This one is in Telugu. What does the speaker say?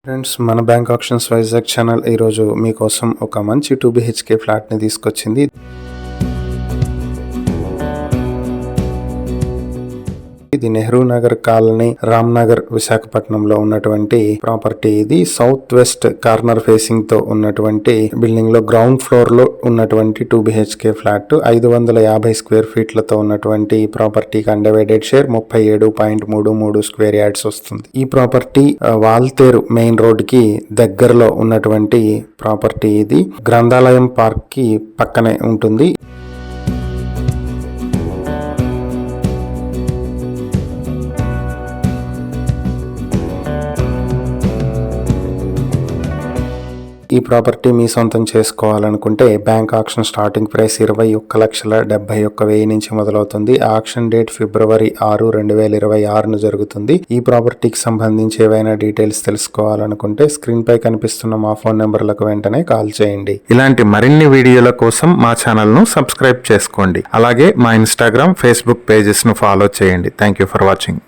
ఫ్రెండ్స్, మన బ్యాంక్ ఆప్షన్స్ వైజాగ్ ఛానల్ ఈరోజు మీకోసం ఒక మంచి 2 BHK ఫ్లాట్ని తీసుకొచ్చింది. ఇది నెహ్రూ నగర్ కాలనీ, రామ్ నగర్, విశాఖపట్నంలో ఉన్నటువంటి ప్రాపర్టీ. ఇది సౌత్ వెస్ట్ కార్నర్ ఫేసింగ్ తో ఉన్నటువంటి బిల్డింగ్ లో గ్రౌండ్ ఫ్లోర్ లో ఉన్నటువంటి 2 BHK ఫ్లాట్. 550 స్క్వేర్ ఫీట్లతో ఉన్నటువంటి ఈ ప్రాపర్టీకి అన్డివైడెడ్ షేర్ 37.33 స్క్వేర్ యార్డ్స్ వస్తుంది. ఈ ప్రాపర్టీ వాల్తేరు మెయిన్ రోడ్ కి దగ్గరలో ఉన్నటువంటి ప్రాపర్టీ. ఇది గ్రంథాలయం పార్క్ కి పక్కనే ఉంటుంది. ఈ ప్రాపర్టీ మీ సొంతం చేసుకోవాలనుకుంటే బ్యాంక్ ఆక్షన్ స్టార్టింగ్ ప్రైస్ 21,71,000 నుంచి మొదలవుతుంది. ఆక్షన్ డేట్ ఫిబ్రవరి 6, 2026 జరుగుతుంది. ఈ ప్రాపర్టీకి సంబంధించి ఏవైనా డీటెయిల్స్ తెలుసుకోవాలనుకుంటే స్క్రీన్ పై కనిపిస్తున్న మా ఫోన్ నెంబర్లకు వెంటనే కాల్ చేయండి. ఇలాంటి మరిన్ని వీడియోల కోసం మా ఛానల్ ను సబ్స్క్రైబ్ చేసుకోండి. అలాగే మా ఇన్స్టాగ్రామ్, ఫేస్బుక్ పేజెస్ ను ఫాలో చేయండి. Thank you for watching.